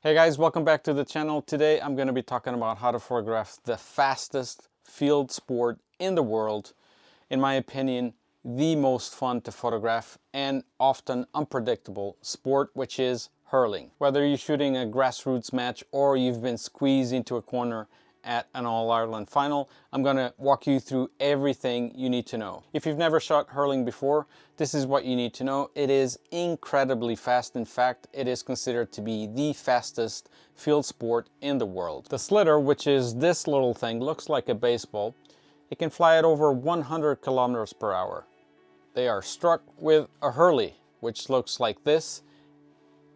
Hey guys, welcome back to the channel. Today I'm going to be talking about how to photograph the fastest field sport in the world. In my opinion, the most fun to photograph and often unpredictable sport, which is hurling. Whether you're shooting a grassroots match or you've been squeezed into a corner at an All-Ireland final, I'm going to walk you through everything you need to know. If you've never shot hurling before, this is what you need to know. It is incredibly fast. In fact, it is considered to be the fastest field sport in the world. The slitter, which is this little thing, looks like a baseball. It can fly at over 100 kilometers per hour. They are struck with a hurley, which looks like this.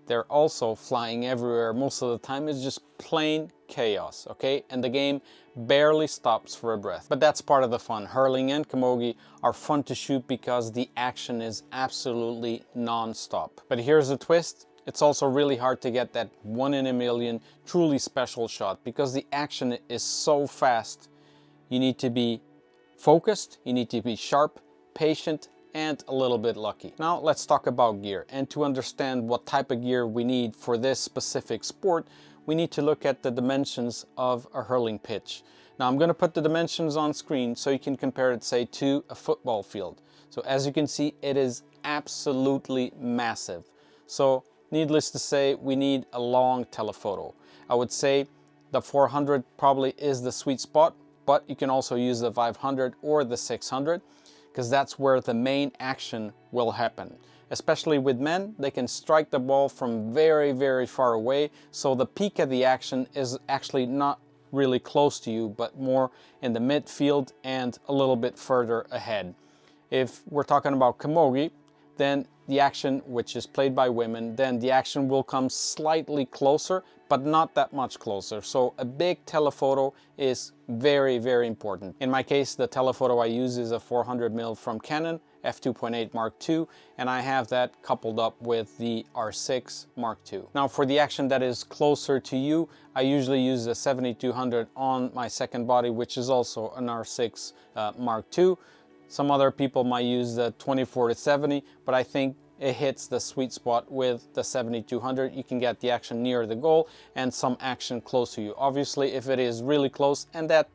They're also flying everywhere. Most of the time it's just plain chaos, okay? And the game barely stops for a breath. But that's part of the fun. Hurling and camogie are fun to shoot because the action is absolutely non-stop. But here's the twist. It's also really hard to get that 1 in a million truly special shot because the action is so fast. You need to be focused, you need to be sharp, patient, and a little bit lucky. Now let's talk about gear. And to understand what type of gear we need for this specific sport, we need to look at the dimensions of a hurling pitch. Now I'm going to put the dimensions on screen so you can compare it, say, to a football field. So as you can see, it is absolutely massive. So needless to say, we need a long telephoto. I would say the 400 probably is the sweet spot, but you can also use the 500 or the 600. Because that's where the main action will happen. Especially with men, they can strike the ball from very, very far away, so the peak of the action is actually not really close to you, but more in the midfield and a little bit further ahead. If we're talking about camogie, then the action, which is played by women, then the action will come slightly closer, but not that much closer. So a big telephoto is very, very important. In my case, the telephoto I use is a 400mm from Canon f2.8 Mark II, and I have that coupled up with the R6 Mark II. Now for the action that is closer to you, I usually use the 7200 on my second body, which is also an R6 Mark II. Some other people might use the 24-70, but I think it hits the sweet spot with the 7200. You can get the action near the goal and some action close to you. Obviously, if it is really close, and that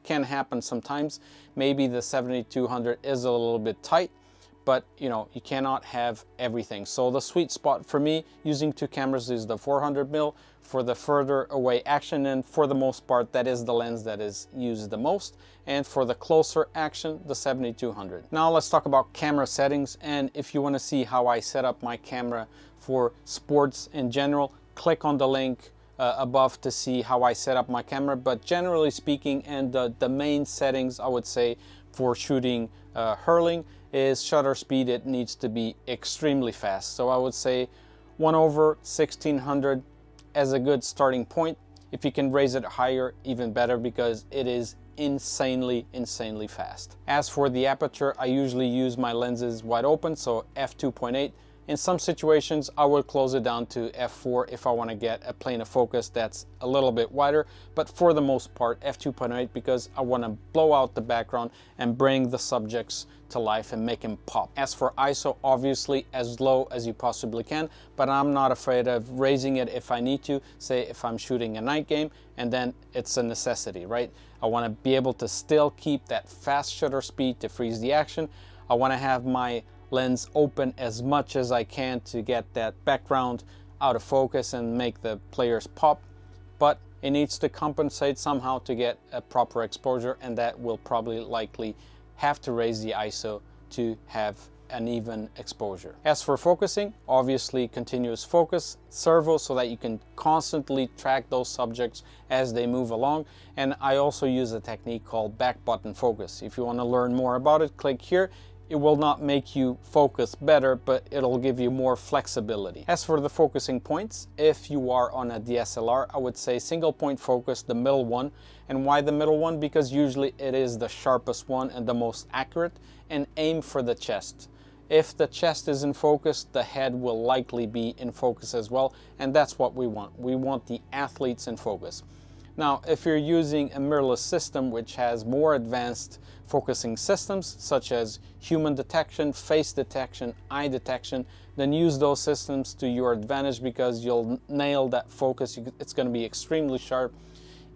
can happen sometimes, maybe the 7200 is a little bit tight, but you know, you cannot have everything. So the sweet spot for me using two cameras is the 400mm for the further away action, and for the most part that is the lens that is used the most, and for the closer action, the 7200. Now let's talk about camera settings, and if you want to see how I set up my camera for sports in general, click on the link above to see how I set up my camera. But generally speaking, and the main settings I would say for shooting hurling is shutter speed. It needs to be extremely fast. So I would say 1/1600 as a good starting point. If you can raise it higher, even better, because it is insanely fast. As for the aperture, I usually use my lenses wide open, so f2.8. In some situations, I would close it down to f4 if I want to get a plane of focus that's a little bit wider, but for the most part, f2.8, because I want to blow out the background and bring the subjects to life and make them pop. As for ISO, obviously as low as you possibly can, but I'm not afraid of raising it if I need to, say if I'm shooting a night game, and then it's a necessity, right? I want to be able to still keep that fast shutter speed to freeze the action. I want to have my lens open as much as I can to get that background out of focus and make the players pop, but it needs to compensate somehow to get a proper exposure, and that will probably likely have to raise the ISO to have an even exposure. As for focusing, obviously continuous focus, servo, so that you can constantly track those subjects as they move along. And I also use a technique called back button focus. If you want to learn more about it, click here. It will not make you focus better, but it'll give you more flexibility. As for the focusing points, if you are on a DSLR, I would say single point focus, the middle one. And why the middle one? Because usually it is the sharpest one and the most accurate, and aim for the chest. If the chest is in focus, the head will likely be in focus as well, and that's what we want. We want the athletes in focus. Now, if you're using a mirrorless system which has more advanced focusing systems such as human detection, face detection, eye detection, then use those systems to your advantage because you'll nail that focus. It's going to be extremely sharp.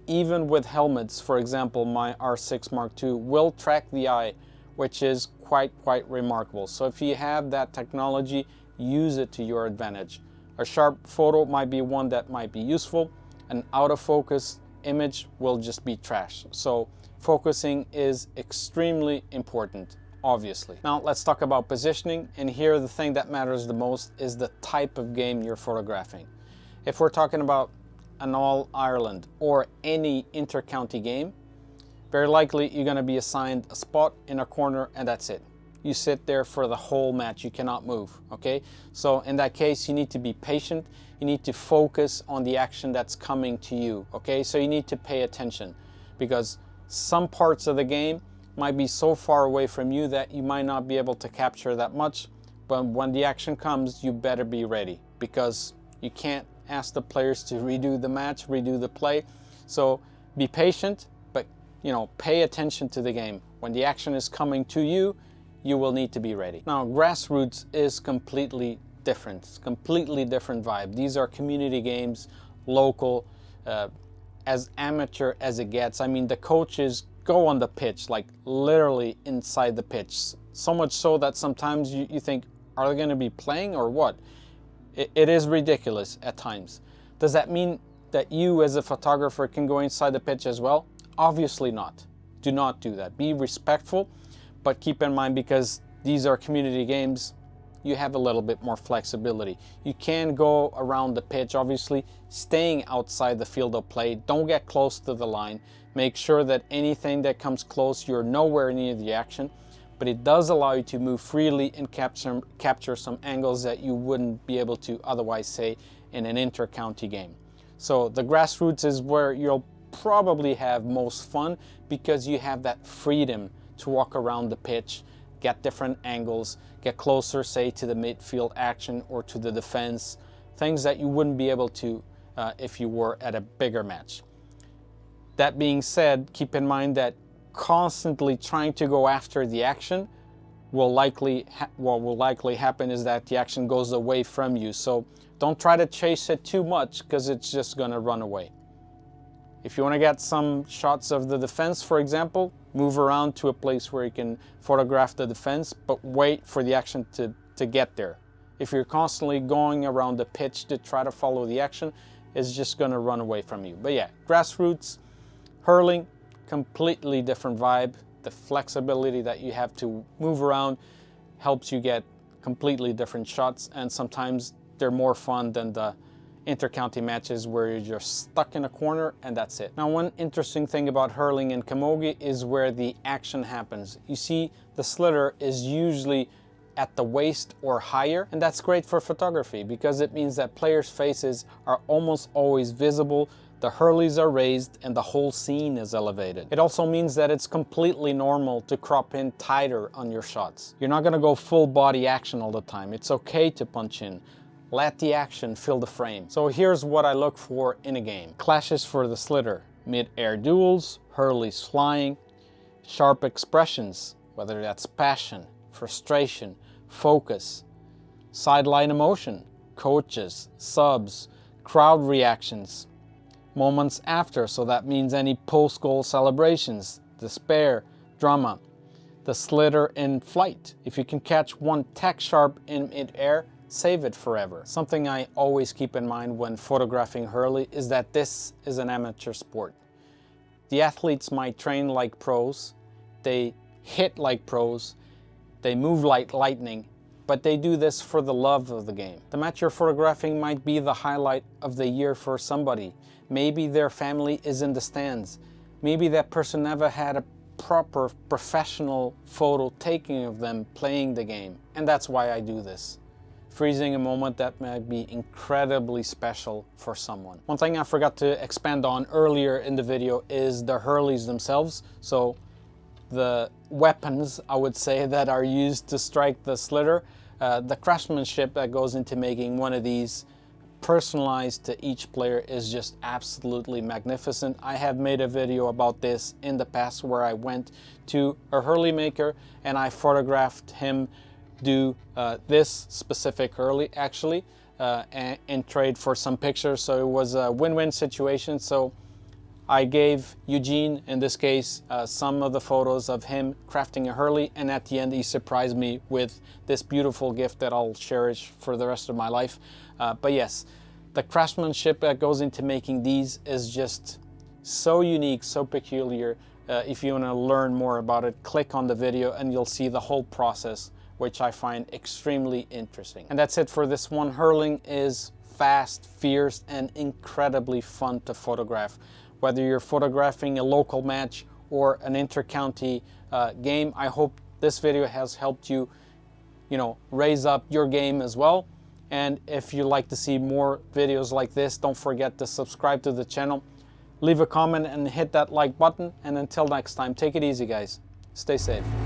Even with helmets, for example, my R6 Mark II will track the eye, which is quite remarkable. So if you have that technology, use it to your advantage. A sharp photo might be one that might be useful. An out of focus image will just be trash. So focusing is extremely important, obviously. Now let's talk about positioning, and here the thing that matters the most is the type of game you're photographing. If we're talking about an All-Ireland or any inter-county game, very likely you're going to be assigned a spot in a corner and that's it. You sit there for the whole match, you cannot move, okay? So in that case, you need to be patient, you need to focus on the action that's coming to you, okay? So you need to pay attention because some parts of the game might be so far away from you that you might not be able to capture that much, but when the action comes, you better be ready because you can't ask the players to redo the match, redo the play. So be patient, but pay attention to the game. When the action is coming to you, you will need to be ready. Now, grassroots is completely different. It's a completely different vibe. These are community games, local, as amateur as it gets. I mean, the coaches go on the pitch, like literally inside the pitch. So much so that sometimes you think, are they going to be playing or what? It is ridiculous at times. Does that mean that you as a photographer can go inside the pitch as well? Obviously not. Do not do that. Be respectful, but keep in mind, because these are community games, you have a little bit more flexibility. You can go around the pitch, obviously staying outside the field of play. Don't get close to the line. Make sure that anything that comes close, you're nowhere near the action. But it does allow you to move freely and capture some angles that you wouldn't be able to otherwise, say, in an inter-county game. So the grassroots is where you'll probably have most fun because you have that freedom to walk around the pitch, get different angles, get closer, say, to the midfield action or to the defense, things that you wouldn't be able to if you were at a bigger match. That being said, keep in mind that constantly trying to go after the action what will likely happen is that the action goes away from you. So don't try to chase it too much because it's just going to run away. If you want to get some shots of the defense, for example, move around to a place where you can photograph the defense, but wait for the action to get there. If you're constantly going around the pitch to try to follow the action, it's just going to run away from you. But yeah, grassroots, hurling, completely different vibe. The flexibility that you have to move around helps you get completely different shots, and sometimes they're more fun than the inter-county matches where you're just stuck in a corner and that's it. Now, one interesting thing about hurling and camogie is where the action happens. You see, the slitter is usually at the waist or higher, and that's great for photography because it means that players' faces are almost always visible, the hurleys are raised, and the whole scene is elevated. It also means that it's completely normal to crop in tighter on your shots. You're not going to go full body action all the time. It's okay to punch in. Let the action fill the frame. So here's what I look for in a game. Clashes for the slitter, mid-air duels, hurleys flying, sharp expressions, whether that's passion, frustration, focus, sideline emotion, coaches, subs, crowd reactions, moments after, so that means any post-goal celebrations, despair, drama, the slitter in flight. If you can catch one tack sharp in mid-air, save it forever. Something I always keep in mind when photographing hurley is that this is an amateur sport. The athletes might train like pros, they hit like pros, they move like lightning, but they do this for the love of the game. The match you're photographing might be the highlight of the year for somebody. Maybe their family is in the stands. Maybe that person never had a proper professional photo taking of them playing the game. And that's why I do this. Freezing a moment that might be incredibly special for someone. One thing I forgot to expand on earlier in the video is the hurleys themselves. So the weapons, I would say, that are used to strike the slitter, the craftsmanship that goes into making one of these personalized to each player is just absolutely magnificent. I have made a video about this in the past where I went to a Hurley maker and I photographed him do this specific Hurley actually and trade for some pictures. So it was a win-win situation. So I gave Eugene, in this case, some of the photos of him crafting a Hurley, and at the end he surprised me with this beautiful gift that I'll cherish for the rest of my life. But yes, the craftsmanship that goes into making these is just so unique, so peculiar. If you want to learn more about it, click on the video and you'll see the whole process, which I find extremely interesting. And that's it for this one. Hurling is fast, fierce, and incredibly fun to photograph. Whether you're photographing a local match or an inter-county game, I hope this video has helped you, raise up your game as well. And if you'd like to see more videos like this, don't forget to subscribe to the channel, leave a comment and hit that like button. And until next time, take it easy, guys. Stay safe.